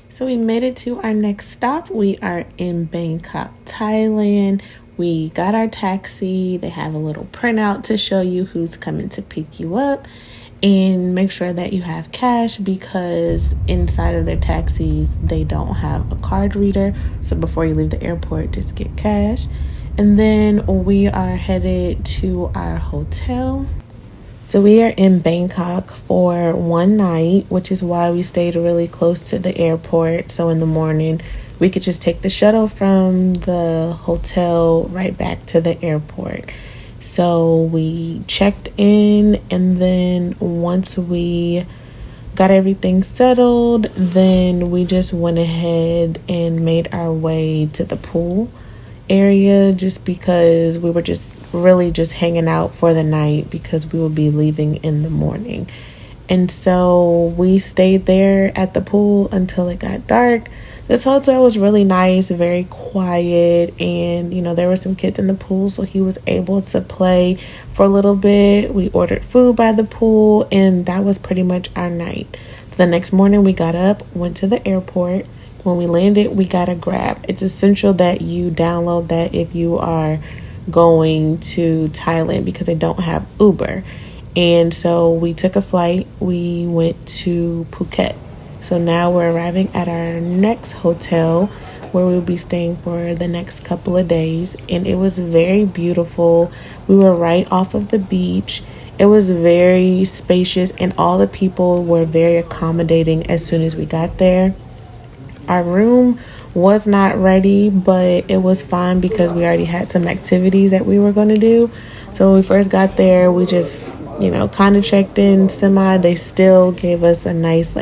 So we made it to our next stop. We are in Bangkok, Thailand. We got our taxi. They have a little printout to show you who's coming to pick you up and make sure that you have cash because inside of their taxis, they don't have a card reader. So before you leave the airport, just get cash. And then we are headed to our hotel. So we are in Bangkok for one night, which is why we stayed really close to the airport. So in the morning, we could just take the shuttle from the hotel right back to the airport. So we checked in, and then once we got everything settled, then we just went ahead and made our way to the pool area just because we were just really just hanging out for the night because we will be leaving in the morning. And so we stayed there at the pool until it got dark. This hotel was really nice, very quiet, and there were some kids in the pool, so he was able to play for a little bit. We ordered food by the pool, and that was pretty much our night. The next morning we got up, went to the airport. When we landed, we got a Grab. It's essential that you download that if you are going to Thailand because they don't have Uber. And so we took a flight. We went to Phuket. So now we're arriving at our next hotel where we'll be staying for the next couple of days. And it was very beautiful. We were right off of the beach. It was very spacious and all the people were very accommodating as soon as we got there. Our room was not ready, but it was fine because we already had some activities that we were going to do. So when we first got there, we just, kind of checked in semi. They still gave us a nice,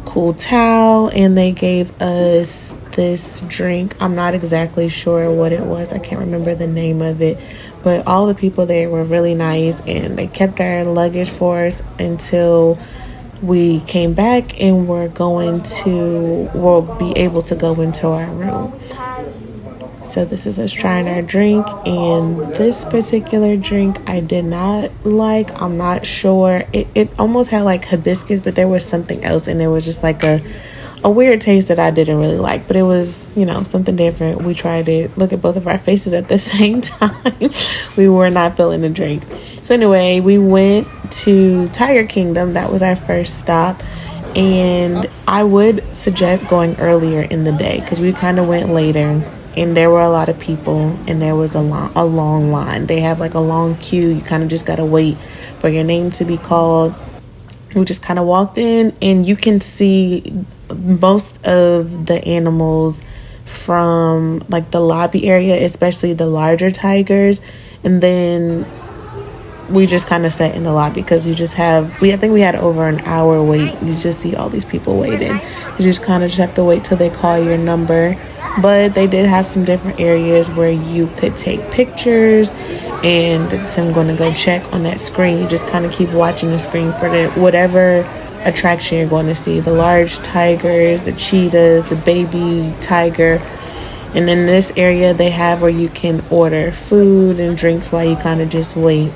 cool towel, and they gave us this drink. I'm not exactly sure what it was. I can't remember the name of it, but all the people there were really nice, and they kept our luggage for us until we came back and we'll be able to go into our room. So this is us trying our drink, and this particular drink I did not like. I'm not sure. It almost had hibiscus, but there was something else, and there was just a weird taste that I didn't really like, but it was, something different. We tried it. Look at both of our faces at the same time. We were not feeling the drink. So anyway, we went to Tiger Kingdom. That was our first stop. And I would suggest going earlier in the day because we kind of went later and there were a lot of people and there was a long line. They have a long queue. You kind of just got to wait for your name to be called. We just kind of walked in and you can see most of the animals from the lobby area, especially the larger tigers. And then we just kind of sat in the lobby because I think we had over an hour wait. You just see all these people waiting. You just kind of have to wait till they call your number. But they did have some different areas where you could take pictures. And this is him going to go check on that screen. You just kind of keep watching the screen for whatever attraction you're going to see. The large tigers, the cheetahs, the baby tiger. And then this area they have where you can order food and drinks while you kind of just wait.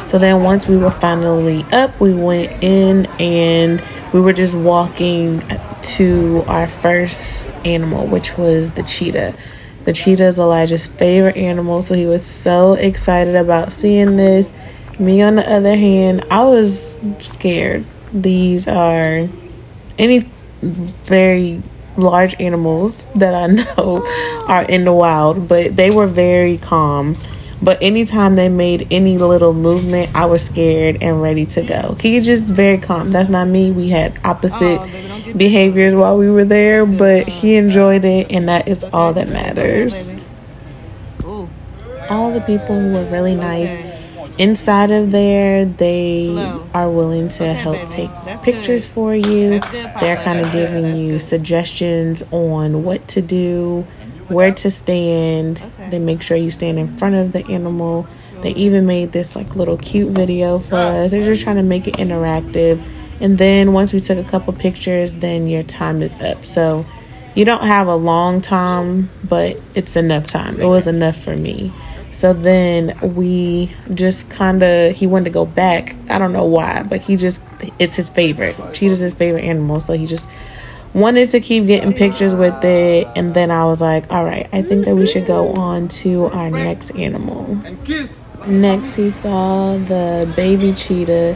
So then once we were finally up, we went in and we were just walking to our first animal, which was the cheetah. The cheetah is Elijah's favorite animal, so he was so excited about seeing this. Me, on the other hand, I was scared. These are any very large animals that I know are in the wild, but they were very calm. But anytime they made any little movement, I was scared and ready to go. He's just very calm. That's not me. We had opposite behaviors while we were there, but he enjoyed it, and that is all that matters. All the people were really nice. Inside of there, they are willing to help take pictures for you. They're kind of giving you suggestions on what to do, where to stand. They make sure you stand in front of the animal. They even made this little cute video for us. They're just trying to make it interactive. And then once we took a couple pictures, then your time is up. So you don't have a long time, but it's enough time. It was enough for me. So then we just he wanted to go back. I don't know why, but it's his favorite. Cheetah's his favorite animal. So he just wanted to keep getting pictures with it, and then I was like, all right, I think that we should go on to our next animal. Next, he saw the baby cheetah,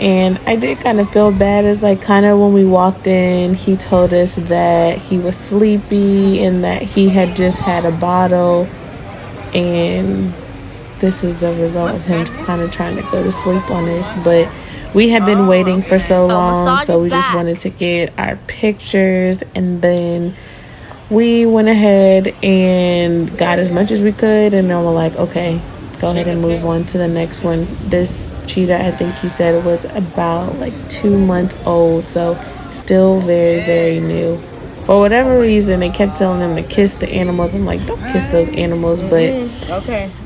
and I did kind of feel bad. It's like kind of when we walked in, he told us that he was sleepy and that he had just had a bottle, and this is a result of him kind of trying to go to sleep on us. But we had been waiting for so long, so we just wanted to get our pictures, and then we went ahead and got as much as we could, and then we're like, okay, go ahead and move on to the next one. This cheetah, I think he said it was about like 2 months old, so still very, very new. For whatever reason, they kept telling them to kiss the animals. I'm like, don't kiss those animals. But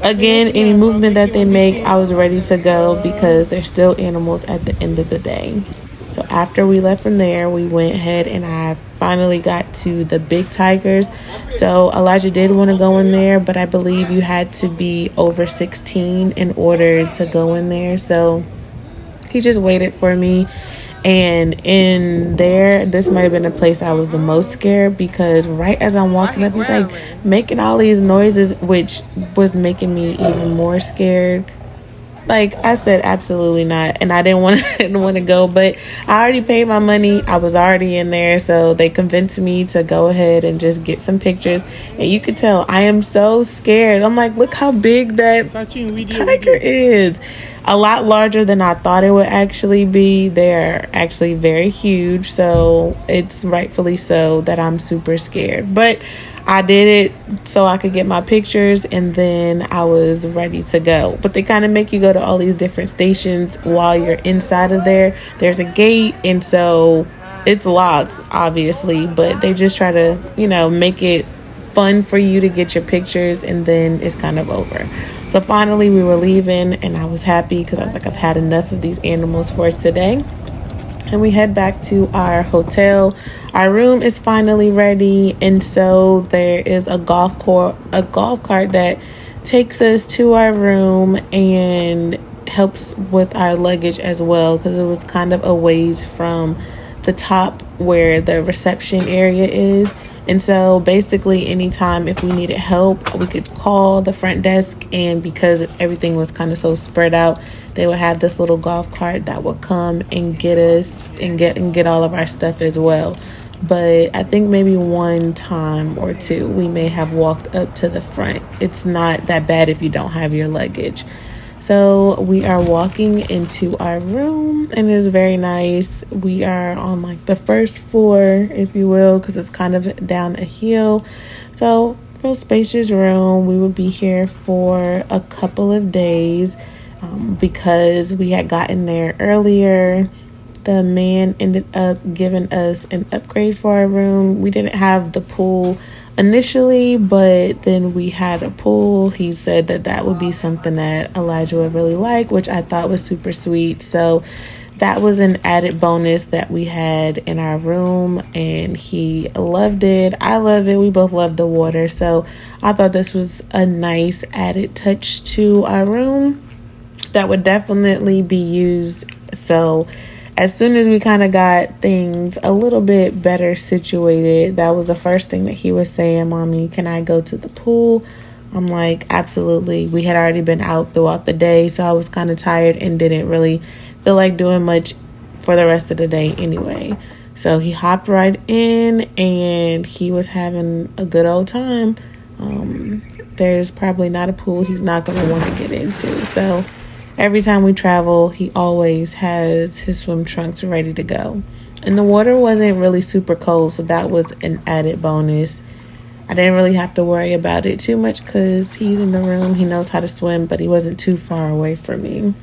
again, any movement that they make, I was ready to go because they're still animals at the end of the day. So after we left from there, we went ahead and I finally got to the big tigers. So Elijah did want to go in there, but I believe you had to be over 16 in order to go in there. So he just waited for me. And in there, this might have been the place I was the most scared, because right as I'm walking up, he's like making all these noises, which was making me even more scared. Like I said, absolutely not. And I didn't want to go, but I already paid my money. I was already in there. So they convinced me to go ahead and just get some pictures. And you could tell I am so scared. I'm like, look how big that tiger is. A lot larger than I thought it would actually be. They're actually very huge. So it's rightfully so that I'm super scared. But I did it so I could get my pictures, and then I was ready to go. But they kind of make you go to all these different stations while you're inside of there. There's a gate, and so it's locked, obviously, but they just try to, make it fun for you to get your pictures, and then it's kind of over. So finally we were leaving, and I was happy because I was like, I've had enough of these animals for today. And we head back to our hotel. Our room is finally ready, and so there is a golf cart that takes us to our room and helps with our luggage as well, because it was kind of a ways from the top where the reception area is. And so basically anytime if we needed help, we could call the front desk, and because everything was kind of so spread out, they would have this little golf cart that would come and get us and get all of our stuff as well. But I think maybe one time or two we may have walked up to the front. It's not that bad if you don't have your luggage. So we are walking into our room, and it's very nice. We are on like the first floor, if you will, because it's kind of down a hill. So real spacious room. We would be here for a couple of days because we had gotten there earlier. The man ended up giving us an upgrade for our room. We didn't have the pool initially, but then we had a pool. He said that would be something that Elijah would really like, which I thought was super sweet. So that was an added bonus that we had in our room, and he loved it. I love it. We both love the water. So I thought this was a nice added touch to our room that would definitely be used. So as soon as we kind of got things a little bit better situated, that was the first thing that he was saying, Mommy, can I go to the pool? I'm like, absolutely. We had already been out throughout the day, so I was kind of tired and didn't really feel like doing much for the rest of the day anyway. So he hopped right in, and he was having a good old time. There's probably not a pool he's not going to want to get into. So every time we travel, he always has his swim trunks ready to go. And the water wasn't really super cold, so that was an added bonus. I didn't really have to worry about it too much because he's in the room. He knows how to swim, but he wasn't too far away from me.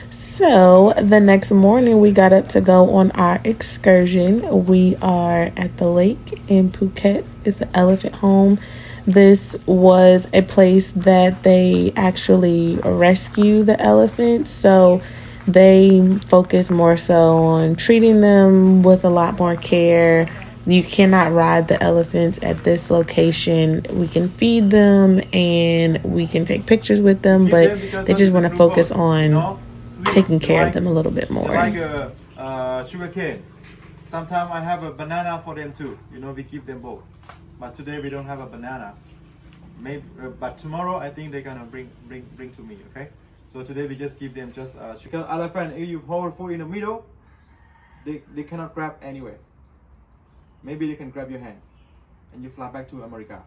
So the next morning, we got up to go on our excursion. We are at the lake in Phuket. It's the elephant home. This was a place that they actually rescue the elephants, so they focus more so on treating them with a lot more care. You cannot ride the elephants at this location. We can feed them and we can take pictures with them, but they just want to focus on taking care of them a little bit more. Like sugar cane. Sometimes I have a banana for them too. You know, we give them both. But today we don't have a banana. Maybe, but tomorrow I think they're gonna bring to me. Okay. So today we just give them just chicken elephant. If you hold food in the middle, they cannot grab anywhere. Maybe they can grab your hand, and you fly back to America.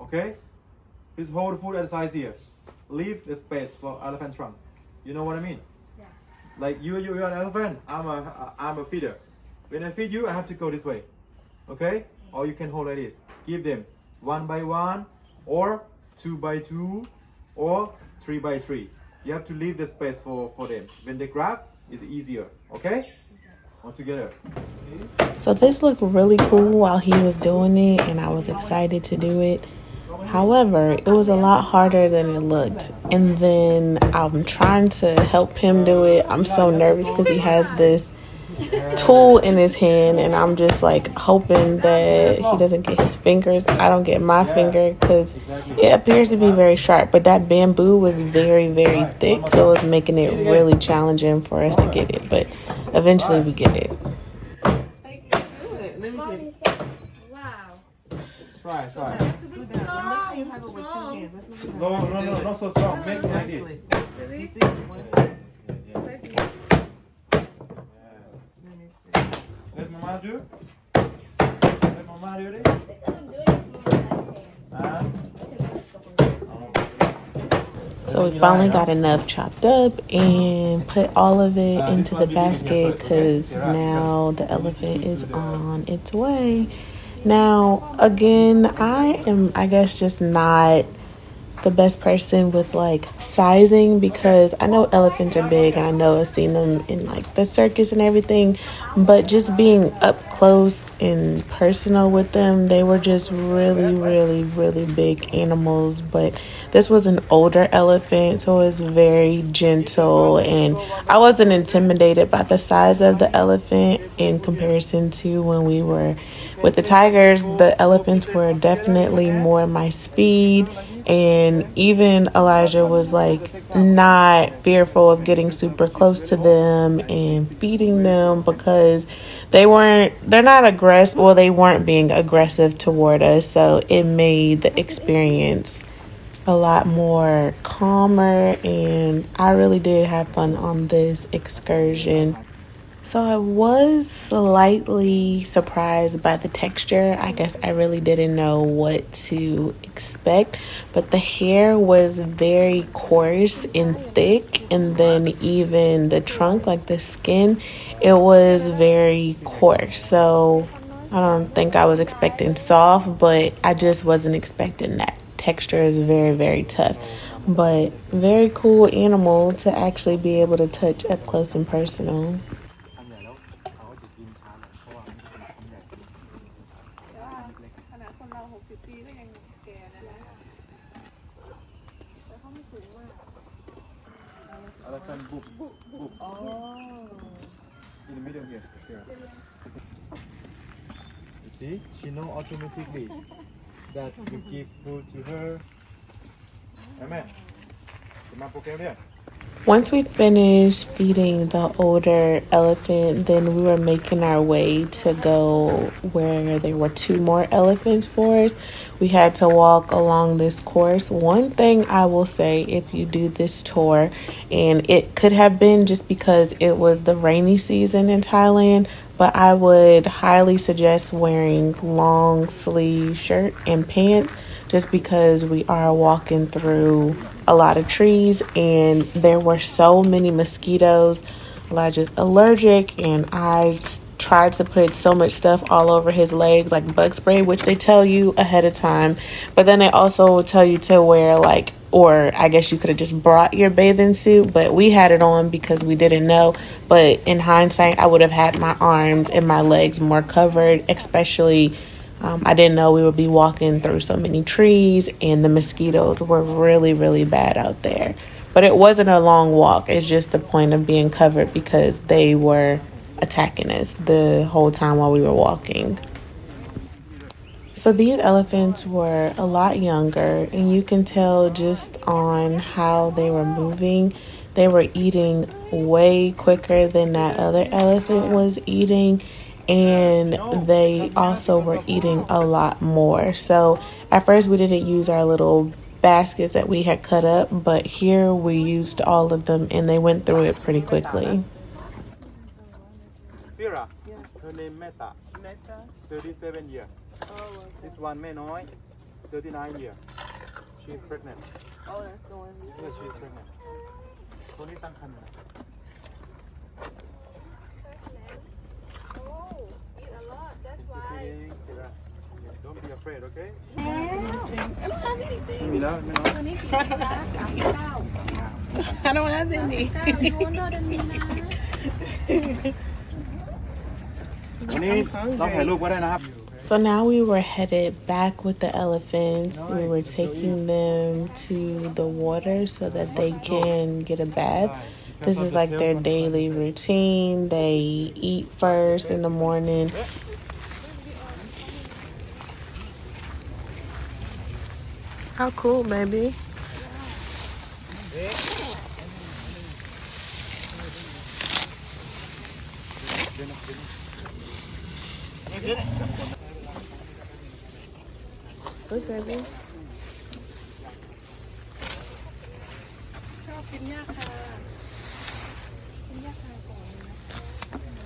Okay. Please hold the food at the size here. Leave the space for elephant trunk. You know what I mean? Yes. Like you're an elephant. I'm a feeder. When I feed you, I have to go this way. Okay? Or you can hold like this. Give them 1 by 1, or 2 by 2, or 3 by 3. You have to leave the space for them. When they grab, it's easier. Okay? All together. So this looked really cool while he was doing it, and I was excited to do it. However, it was a lot harder than it looked. And then I'm trying to help him do it. I'm so nervous because he has this tool in his hand, and I'm just like hoping that he doesn't get his fingers. I don't get my finger because it appears to be very sharp, but that bamboo was very, very thick, so it was making it really challenging for us to get it. But eventually we get it. Wow. Try. To be strong. No, not so strong. Make like this. Let Mama do. Let Mama do it. So we finally got enough chopped up and put all of it into the basket because now the elephant is on its way. Now, again, I am, I guess, just not the best person with like sizing because I know elephants are big and I know I've seen them in like the circus and everything, but just being up close and personal with them, they were just really, really, really big animals. But this was an older elephant, so it was very gentle, and I wasn't intimidated by the size of the elephant in comparison to when we were with the tigers. The elephants were definitely more my speed, and even Elijah was like not fearful of getting super close to them and feeding them because they're not aggressive, well, they weren't being aggressive toward us, so it made the experience a lot more calmer, and I really did have fun on this excursion. So I was slightly surprised by the texture. I guess I really didn't know what to expect, but the hair was very coarse and thick, and then even the trunk, like the skin, it was very coarse. So I don't think I was expecting soft, but I just wasn't expecting that. Texture is very, very tough, but very cool animal to actually be able to touch up close and personal. ขนาดคนเรา60 ปีก็ยังแก่นะแต่เขาไม่สูงมาก Elephant boop. In the middle here. You see, she know automatically that you give food to her. Amen. Once we finished feeding the older elephant, then we were making our way to go where there were 2 more elephants for us. We had to walk along this course. One thing I will say, if you do this tour, and it could have been just because it was the rainy season in Thailand, but I would highly suggest wearing long sleeve shirt and pants just because we are walking through a lot of trees and there were so many mosquitoes. Elijah's allergic, and I tried to put so much stuff all over his legs, like bug spray, which they tell you ahead of time, but then they also tell you to wear like, or I guess you could have just brought your bathing suit, but we had it on because we didn't know. But in hindsight, I would have had my arms and my legs more covered, especially I didn't know we would be walking through so many trees, and the mosquitoes were really, really bad out there. But it wasn't a long walk. It's just the point of being covered because they were attacking us the whole time while we were walking. So these elephants were a lot younger, and you can tell just on how they were moving. They were eating way quicker than that other elephant was eating. and they also were eating a lot more. So at first we didn't use our little baskets that we had cut up, but here we used all of them and they went through it pretty quickly. Sarah, her name Meta. Meta. 37 years. Oh, okay. This one Menoy, 39 years. She's pregnant. Oh, that's the one. Yeah, she's pregnant. คนนี้ตั้งครรภ์ Oh, eat a lot. That's why. Sarah, don't be afraid, okay? มีแล้วไม่น้อยตัวนี้กี่ปีละ39 I don't have any 9 no than me นะ วันนี้เราถ่ายรูปก็ได้นะครับ So now we were headed back with the elephants. We were taking them to the water so that they can get a bath. This is like their daily routine. They eat first in the morning. How cool, baby. Look, baby. ชอบกินหญ้าคากินหญ้าคาก่อนเลยนะ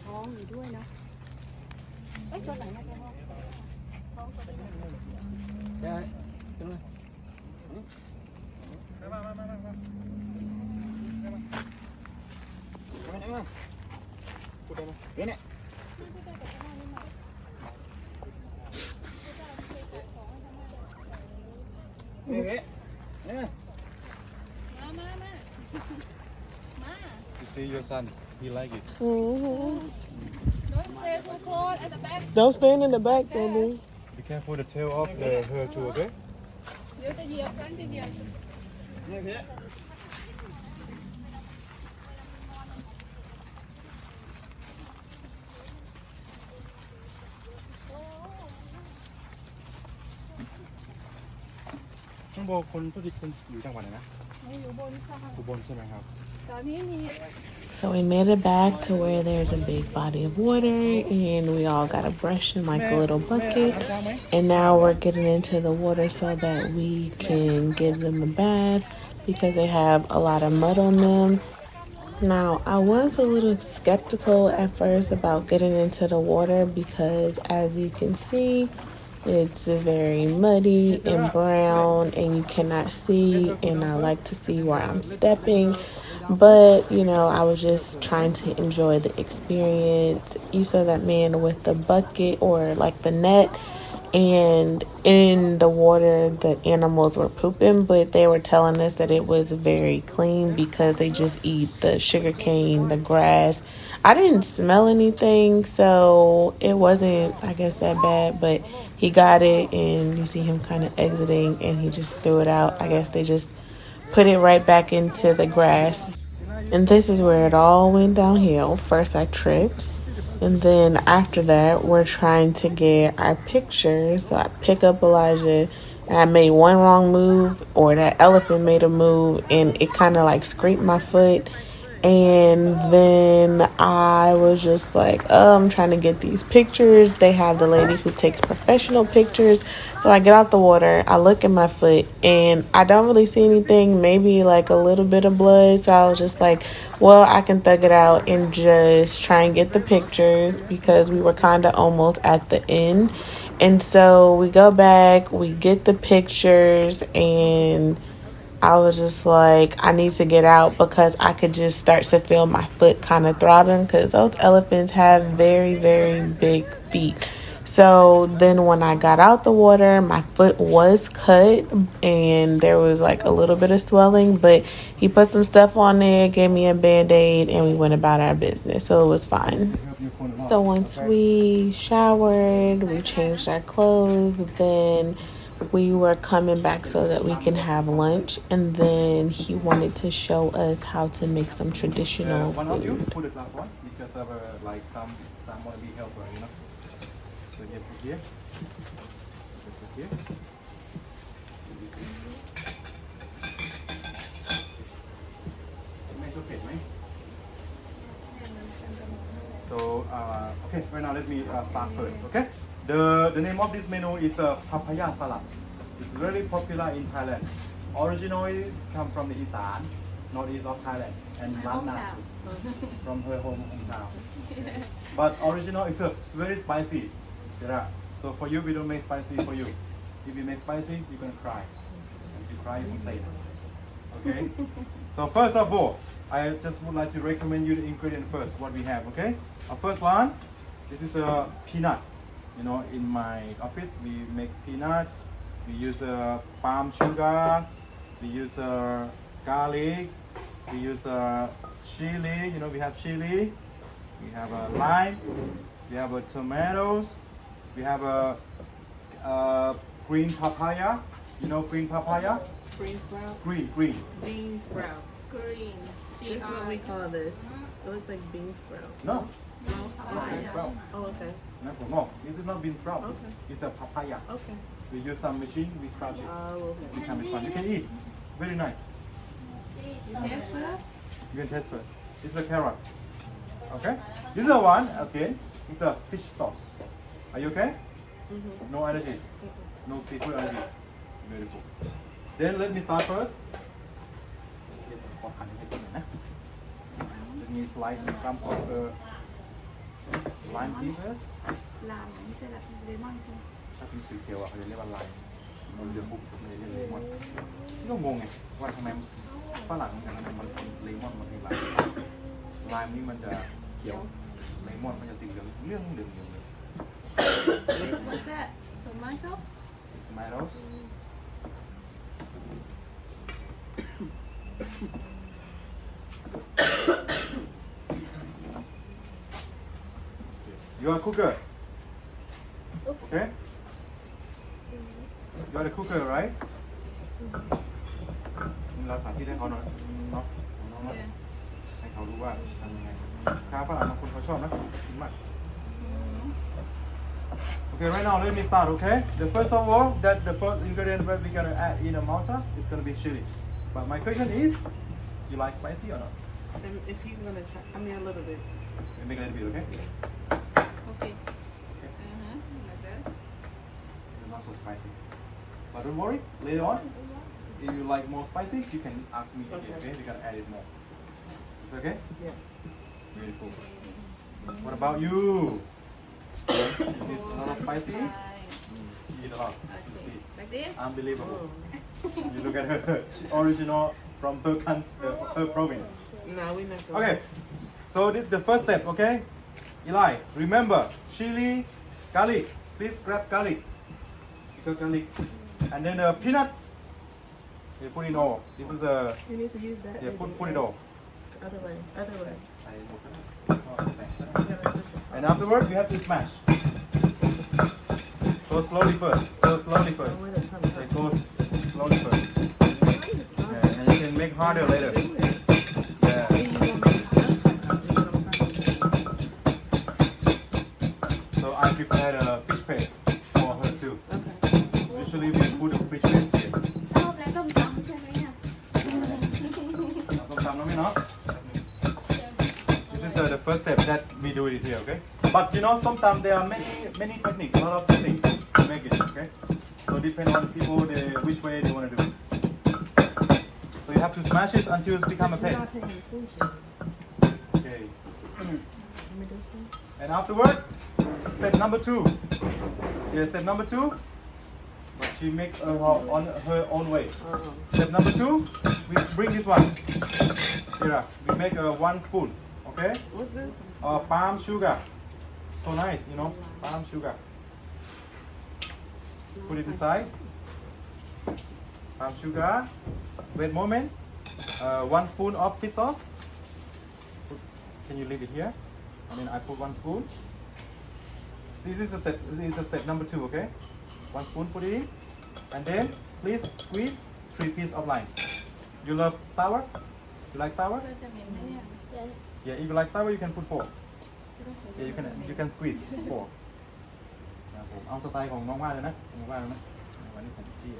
ท้องอยู่ด้วยนะเอ้ยตัวไหนนะท้องตัวไหนได้ตรงไหนSee your son, he like it. Mm-hmm. Don't stay too close at the back. Don't stand in the back, baby. Be careful the tail of her too, okay? เดี๋ยวจะเหยียบกันจะเหยียบ ข้างบนคนทุกทีคนอยู่จังหวัดไหนนะ อยู่บนค่ะ อุบลใช่ไหมครับ ตอนนี้มี So we made it back to where there's a big body of water and we all got a brush in like a little bucket. And now we're getting into the water so that we can give them a bath because they have a lot of mud on them. Now, I was a little skeptical at first about getting into the water because as you can see, it's very muddy and brown and you cannot see, and I like to see where I'm stepping. But, you know, I was just trying to enjoy the experience. You saw that man with the bucket or like the net, and in the water the animals were pooping, but they were telling us that it was very clean because they just eat the sugar cane, the grass. I didn't smell anything, so it wasn't, I guess, that bad, but he got it and you see him kind of exiting and he just threw it out. I guess they just put it right back into the grass. And this is where it all went downhill. First I tripped, and then after that we're trying to get our pictures. So I pick up Elijah and I made one wrong move, or that elephant made a move and it kind of like scraped my foot. And then I was just like, oh, I'm trying to get these pictures. They have the lady who takes professional pictures. So I get out the water, I look at my foot, and I don't really see anything, maybe like a little bit of blood. So I was just like, well, I can thug it out and just try and get the pictures because we were kind of almost at the end. And so we go back, we get the pictures, and I was just like, I need to get out because I could just start to feel my foot kind of throbbing because those elephants have very, very big feet. So then when I got out the water, my foot was cut and there was like a little bit of swelling, but he put some stuff on there, gave me a Band-Aid, and we went about our business. So it was fine. So once we showered, we changed our clothes, then we were coming back so that we can have lunch, and then he wanted to show us how to make some traditional food. Put it like one because of like some want to be helper, you know. So you put here. put here. So okay, right now let me start first. Okay, the name of this menu is papaya salad. It's very popular in Thailand. Originally come from the Isan, northeast of Thailand, and Lanna from her hometown. But original is very spicy. Yeah. So for you, we don't make spicy for you. If you make spicy, you're gonna cry. If you cry, you complain. Okay. So first of all, I just would like to recommend you the ingredient first. What we have. Okay. Our first one. This is a peanut. You know, in my office, we make peanut. We use palm sugar. We use garlic. We use chili. You know, we have chili. We have a lime. We have tomatoes. We have a green papaya. You know green papaya? Green sprout? Green. Bean sprout. green This is what we call this. It looks like bean sprout. No, No? not bean sprout. Oh, okay. No, this is not bean sprout. Okay. It's a papaya. Okay. We use some machine. We crush it. Oh, It's okay. become sponge. You can eat. Very nice. taste first You can taste first. This is a carrot. Okay. This is a one. Okay. It's a fish sauce. Are you okay? Mm-hmm. No allergies. No seafood allergies. Beautiful. Then let me start first. Let me slice some of the lime pieces. ลามไม่ใช่แบบเลมอนใช่ไหม ถ้าเป็นสีเขียวอ่ะเขาจะเรียกว่าไลม์เราเรียกปุ๊บเลยเรียกเลมอนนี่ก็งงไงว่าทำไมฝรั่งมันทำไมมันเลมอนมันเป็นไลม์ไลม์นี่มันจะเขียวเลมอนมันจะสีเหลืองเรื่องเหลืองเลย What's that tomato tomatoes you are a cooker okay you are a cooker right เราสาธิตให้เขาหน่อยเนาะให้เขารู้ว่าทำยังไงค้าฝรั่งบางคนเขาชอบนะกินมาก Okay, right now let me start, okay? The first of all, that the first ingredient that we're gonna add in a mortar is gonna be chili. But my question is, you like spicy or not? And if he's gonna try, I mean a little bit. We make a little bit, okay? okay like this It's not so spicy. But don't worry, later on, if you like more spicy, you can ask me again, okay? We're gonna add it more. It's okay? Yes. Beautiful. What about you? It's a lot of spicy? Try. She eat a lot. You Okay. see. Like this Unbelievable. Oh. You look at her, she original from her province. No, we're not going. Okay, so this the first step, okay? Eli, remember, chili, garlic. Please grab garlic. Because garlic. And then peanut. You put it all. This is a, You need to use that. yeah, maybe. put it all. Other way. Other way. And Yeah, like this one. afterward, you have to smash. Go slowly first. Go slowly first. Oh, wait, it comes Okay, out. go slowly first. Yeah, and you can make harder later. Yeah. So I prepared a fish paste for her too. Okay. Usually we put a fish paste here. ชอบแล้วต้มยำใช่ไหมอ่ะ This is the first step that we do it here, okay? But you know, sometimes there are many techniques, a lot of techniques to make it, okay? So depend on the people, which way they want to do it. So you have to smash it until it's become a We're paste. not paying attention. Okay. Give me this one. And afterward, step number 2. Yeah, step number 2. But she make on her own way. Oh. Step number 2, we bring this one. Here, we make 1 spoon, okay? What's this? Palm sugar. So nice, you know, palm sugar. Put it inside. Palm sugar. Wait a moment. 1 spoon of fish sauce. Can you leave it here? And then I put 1 spoon. This is a step number 2, okay? 1 spoon, put it in. And then please squeeze 3 pieces of lime. You love sour? You like sour? เราจะเห็นไหมเนี่ย Yeah, if you like sour, you can put 4. Yeah, you can squeeze 4. Yeah, ผมเอาสไตล์ของน้องว่าเลยนะน้องว่าเลยนะวันนี้ผมที่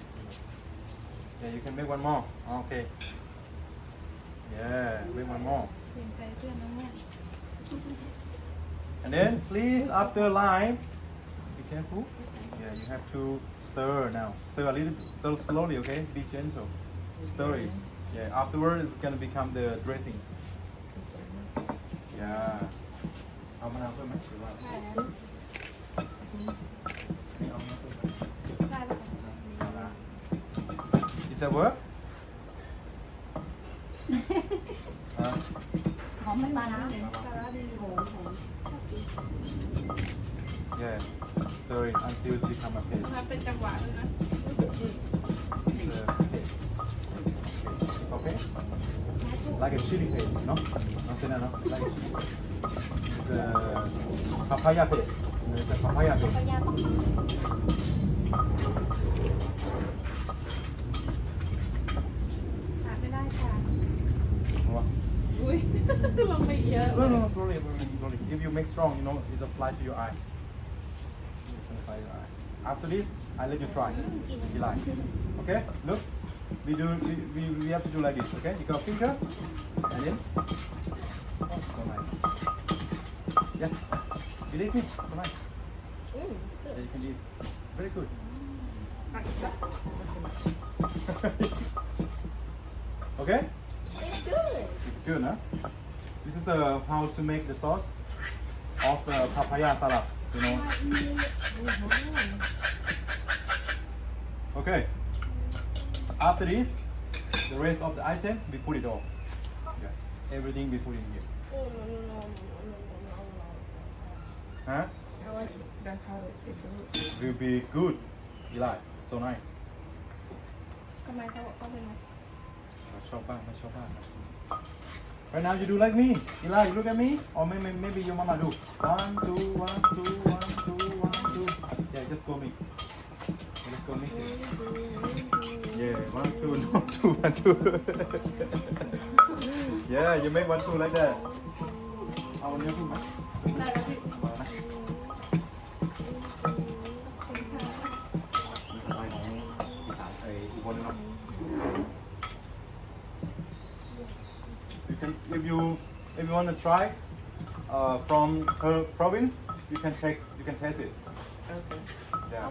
Yeah you can make one more okay yeah make one more เปลี่ยนใจเพื่อนน้องเนี่ย and then please after line be careful yeah you have to stir now stir a little bit stir slowly okay be gentle stir it yeah afterwards it's gonna become the dressing yeah เอามะนาวเพิ่มไหมหรือว่า ได้แล้ว ไม่เอามะนาวเพิ่มไหม ได้แล้ว เอาละ Is that work หอมไม่มานะปลาร้าดีหอม yeah stir it until it become a paste มันเป็นจังหวะด้วยนะ It's a paste okay like a chili paste no no say no like a chili paste it's a papaya paste it's a papaya paste ขาดไม่ได้ค่ะ What? อุ้ยลงไปเยอะ No, no, slowly, slowly. If you make strong, you know, it's a fly to your eye. It's gonna fly to your eye. After this, I let you try. You like? Okay? Look, we have to do like this. Okay? You got a finger, and then, oh, so nice. Yeah, believe me, so nice. Yeah, you can eat. It's very good. Okay? It's good It's good, huh? This is how to make the sauce of the papaya salad, you know. Okay. After this, the rest of the item we put it off. Yeah. Everything we put in here. Huh? That's how it goes. Will be good. Eli, so nice. ทำไมเขาบอกเขาเป็นไง ชอบบ้างไม่ชอบบ้าง Right now you do like me. Eli, you look at me. Or maybe your mama do. 1, 2, 1, 2, 1, 2, 1, 2. Yeah, just go mix. Let's go mix it. Yeah, 1, 2, no, 2, 1, 2. Yeah, you make 1, 2 like that. เอาอันนี้พูดไหม ได้แล้วพี่ เอานะมีสไตล์ของอีสานอุบลเนาะ You can if you want to try from her province, you can taste it. Okay. Yeah.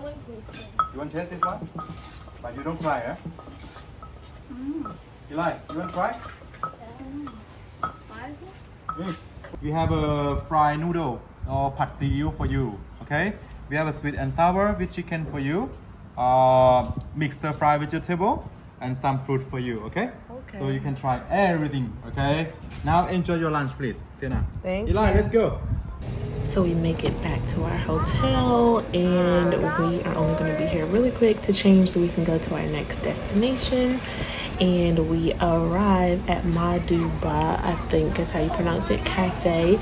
You want to taste this one? But you don't try, huh? Eli, you want to try? spicy We have a fried noodle or pad see ew for you. Okay. We have a sweet and sour with chicken for you. Mixed fried vegetable and some fruit for you. Okay. Okay. So you can try everything. Okay. Now enjoy your lunch, please. Sienna. Thank Eli, you. let's go. So we make it back to our hotel, and we are only going to be here really quick to change so we can go to our next destination. And we arrive at Maduba, I think is how you pronounce it, cafe.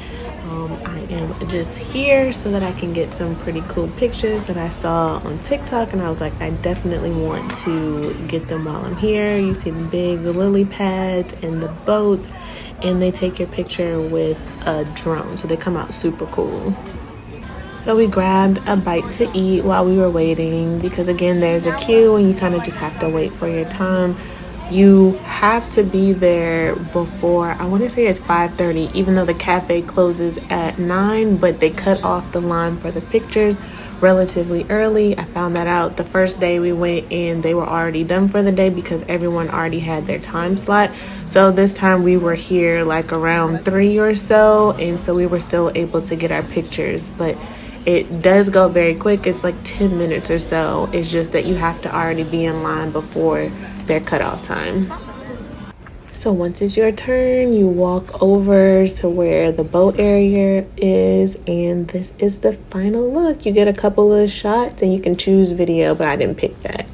I am just here so that I can get some pretty cool pictures that I saw on TikTok, and I was like, I definitely want to get them while I'm here. You see the big lily pads and the boats, and they take your picture with a drone, so they come out super cool. So we grabbed a bite to eat while we were waiting, because again, there's a queue and you kind of just have to wait for your time. You have to be there before, I want to say it's 5:30, even though the cafe closes at 9, but they cut off the line for the pictures relatively early. I found that out the first day we went, and they were already done for the day because everyone already had their time slot. So this time we were here like around 3 or so, and so we were still able to get our pictures, but it does go very quick. It's like 10 minutes or so. It's just that you have to already be in line before their cutoff time. So once it's your turn, you walk over to where the boat area is, and this is the final look. You get a couple of shots and you can choose video, but I didn't pick that.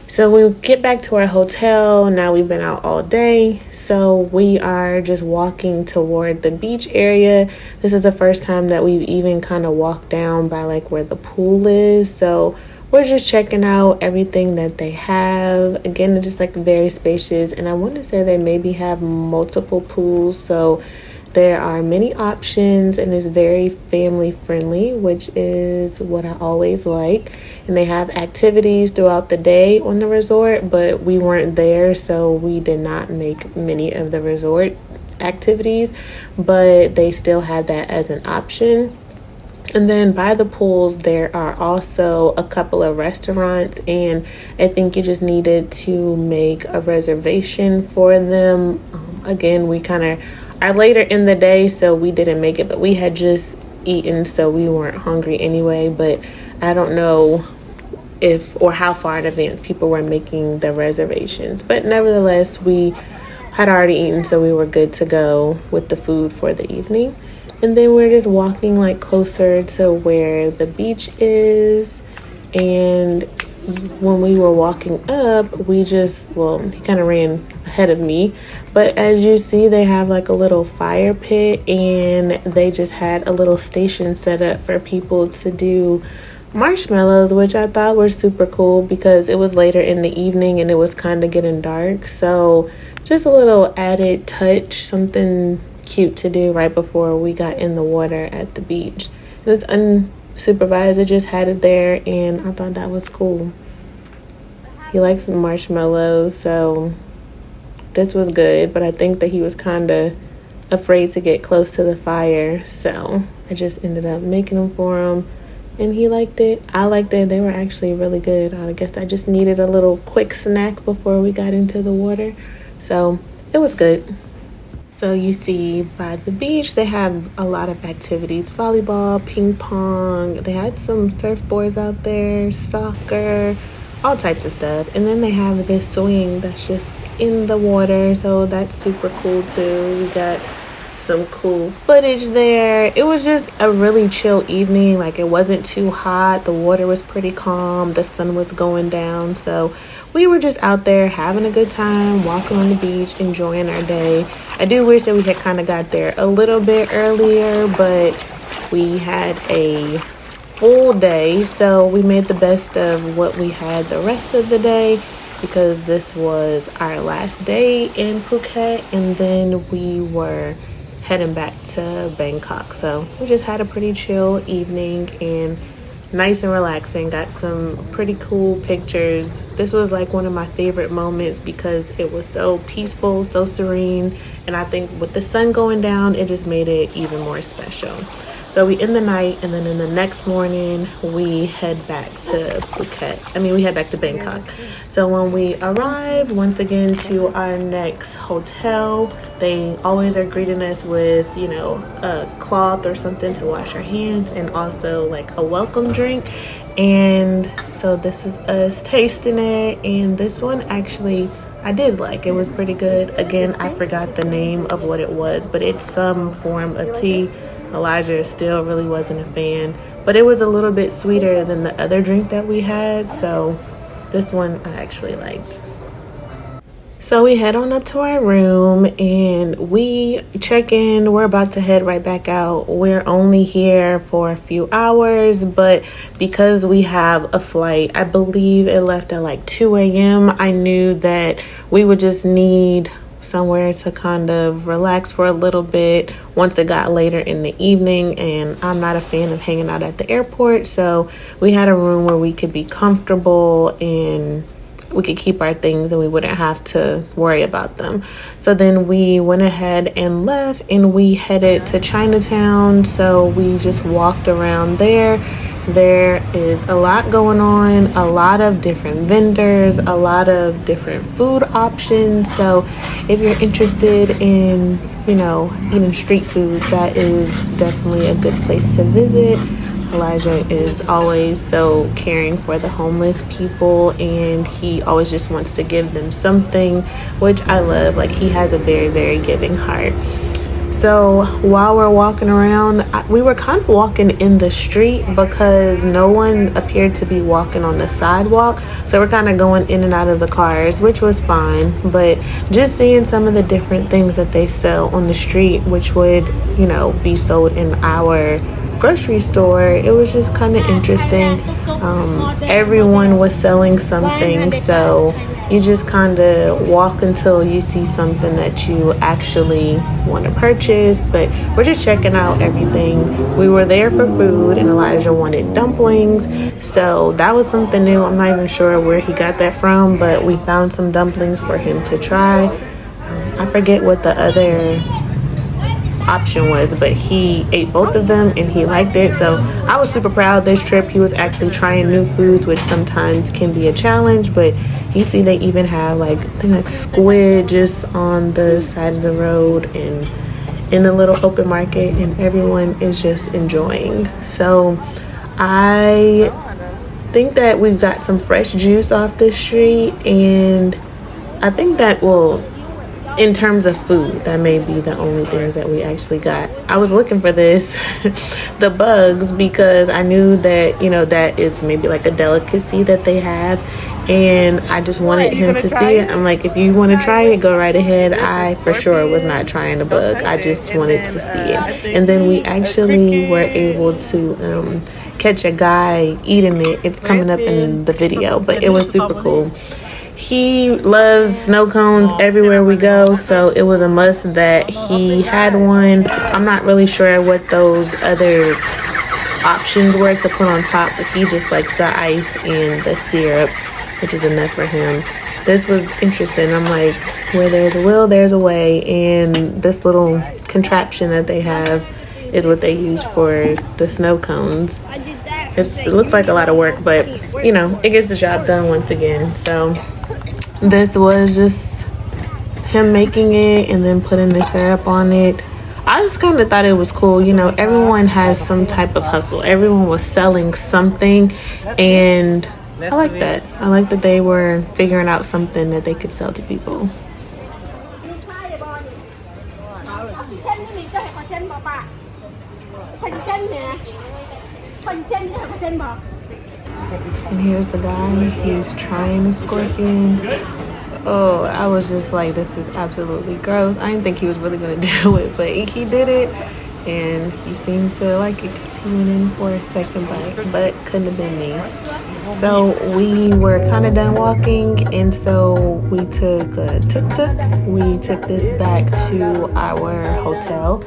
So we get back to our hotel. Now we've been out all day, so we are just walking toward the beach area. This is the first time that we've even kind of walked down by like where the pool is, so we're just checking out everything that they have. Again, it's just like very spacious, and I want to say they maybe have multiple pools, so There are many options and it's very family friendly, which is what I always like. And they have activities throughout the day on the resort, but we weren't there, so we did not make many of the resort activities, but they still have that as an option. And then by the pools, there are also a couple of restaurants, and I think you just needed to make a reservation for them. Again, we kind of are later in the day, so we didn't make it, but we had just eaten, so we weren't hungry anyway. But I don't know if or how far in advance people were making the reservations. But nevertheless, we had already eaten, so we were good to go with the food for the evening. And then we're just walking like closer to where the beach is. And when we were walking up, he kind of ran ahead of me. But as you see, they have like a little fire pit, and they just had a little station set up for people to do marshmallows, which I thought were super cool because it was later in the evening and it was kind of getting dark. So just a little added touch, something cute to do right before we got in the water at the beach. It was unsupervised. It just had it there, and I thought that was cool. He likes marshmallows, so this was good, but I think that he was kind of afraid to get close to the fire, so I just ended up making them for him, and he liked it. I liked it. They were actually really good. I guess I just needed a little quick snack before we got into the water, so it was good. So you see by the beach, they have a lot of activities: volleyball, ping pong. They had some surfboards out there, soccer, all types of stuff. And then they have this swing that's just in the water, so that's super cool too. We got some cool footage there. It was just a really chill evening. Like, it wasn't too hot. The water was pretty calm. The sun was going down, so we were just out there having a good time, walking on the beach, enjoying our day. I do wish that we had kind of got there a little bit earlier, but we had a full day, so we made the best of what we had the rest of the day, because this was our last day in Phuket, and then we were heading back to Bangkok. So we just had a pretty chill evening and nice and relaxing. Got some pretty cool pictures. This was like one of my favorite moments because it was so peaceful, so serene, and I think with the sun going down, it just made it even more special. So we end the night, and then in the next morning we head back to Phuket. We head back to Bangkok. So when we arrive once again to our next hotel, they always are greeting us with, a cloth or something to wash our hands, and also like a welcome drink. And so this is us tasting it, and this one actually I did like. It was pretty good. Again, I forgot the name of what it was, but it's some form of tea. Elijah still really wasn't a fan, but it was a little bit sweeter than the other drink that we had, so this one I actually liked. So we head on up to our room and we check in. We're about to head right back out. We're only here for a few hours, but because we have a flight, I believe it left at like 2 a.m., I knew that we would just need somewhere to kind of relax for a little bit once it got later in the evening, and I'm not a fan of hanging out at the airport, so we had a room where we could be comfortable and we could keep our things and we wouldn't have to worry about them. So then we went ahead and left, and we headed to Chinatown. So we just walked around there. There is a lot going on, a lot of different vendors, a lot of different food options. So if you're interested in, eating street food, that is definitely a good place to visit. Elijah is always so caring for the homeless people, and he always just wants to give them something, which I love. Like, he has a very, very giving heart. So while we're walking around, we were kind of walking in the street because no one appeared to be walking on the sidewalk. So we're kind of going in and out of the cars, which was fine. But just seeing some of the different things that they sell on the street, which would, be sold in our grocery store, it was just kind of interesting. Everyone was selling something, so You just kind of walk until you see something that you actually want to purchase. But we're just checking out everything. We were there for food, and Elijah wanted dumplings. So that was something new. I'm not even sure where he got that from, but we found some dumplings for him to try. I forget what the other option was, but he ate both of them and he liked it. So I was super proud this trip. He was actually trying new foods, which sometimes can be a challenge, but you see they even have like, I think that's squid just on the side of the road and in the little open market, and everyone is just enjoying. So I think that we've got some fresh juice off the street, and I think that will, in terms of food, that may be the only things that we actually got. I was looking for this, the bugs, because I knew that, you know, that is maybe like a delicacy that they have. And I just wanted him to see it. I'm like, if you want to try it, go right ahead. I for sure was not trying the bug. I just wanted to see it. And then we actually were able to catch a guy eating it. It's coming up in the video, but it was super cool. He loves snow cones everywhere we go, so it was a must that he had one. I'm not really sure what those other options were to put on top, but he just likes the ice and the syrup, which is enough for him. This was interesting. I'm like, where there's a will, there's a way, and this little contraption that they have is what they use for the snow cones. It looks like a lot of work, but you know, it gets the job done once again. So this was just him making it and then putting the syrup on it. I just kind of thought it was cool. You know, everyone has some type of hustle. Everyone was selling something, and I like that. I like that they were figuring out something that they could sell to people. And here's the guy. He's trying a scorpion. Oh, I was just like, this is absolutely gross. I didn't think he was really going to do it, but he did it, and he seemed to like it because he went in for a second bite, but couldn't have been me. So we were kind of done walking, and so we took a tuk-tuk. We took this back to our hotel.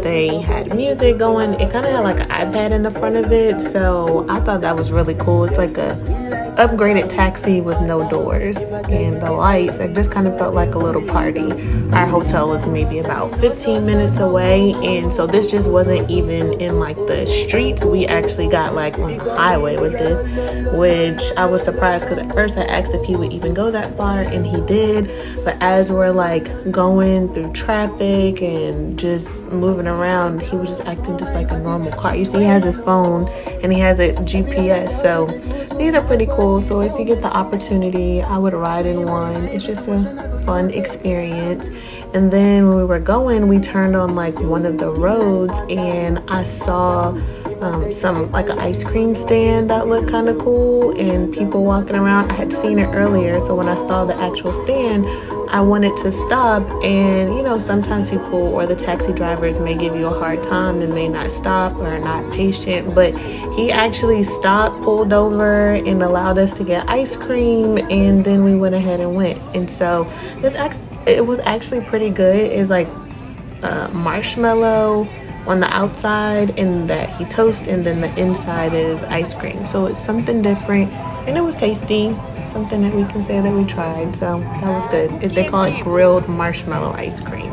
They had music going. It kind of had like an iPad in the front of it, so I thought that was really cool. It's like a upgraded taxi with no doors, and the lights, it just kind of felt like a little party. Our hotel was maybe about 15 minutes away, and so this just wasn't even in like the streets. We actually got like on the highway with this, which I was surprised because at first I asked if he would even go that far, and he did. But as we're like going through traffic and just moving around, he was just acting just like a normal car. You see, he has his phone and he has a GPS, so these are pretty cool. So if you get the opportunity, I would ride in one. It's just a fun experience. And then when we were going, we turned on like one of the roads, and I saw some like an ice cream stand that looked kind of cool and people walking around. I had seen it earlier, so when I saw the actual stand, I wanted to stop. And you know, sometimes people or the taxi drivers may give you a hard time and may not stop or are not patient, but he actually stopped, pulled over, and allowed us to get ice cream, and then we went ahead and went. And so it was actually pretty good. It's like marshmallow on the outside, and that he toasts, and then the inside is ice cream. So it's something different, and it was tasty. Something that we can say that we tried. So that was good. They call it grilled marshmallow ice cream.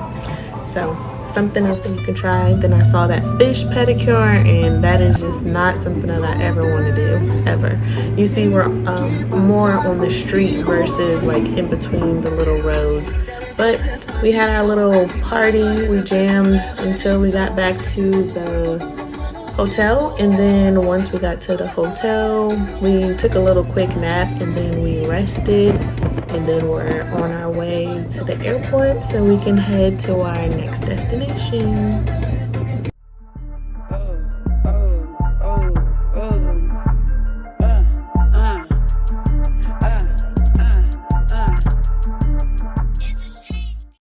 So something else that you can try. Then I saw that fish pedicure, and that is just not something that I ever want to do, ever. You see, we're more on the street versus like in between the little roads. But we had our little party. We jammed until we got back to the hotel, and then once we got to the hotel, we took a little quick nap, and then we rested, and then we're on our way to the airport so we can head to our next destination.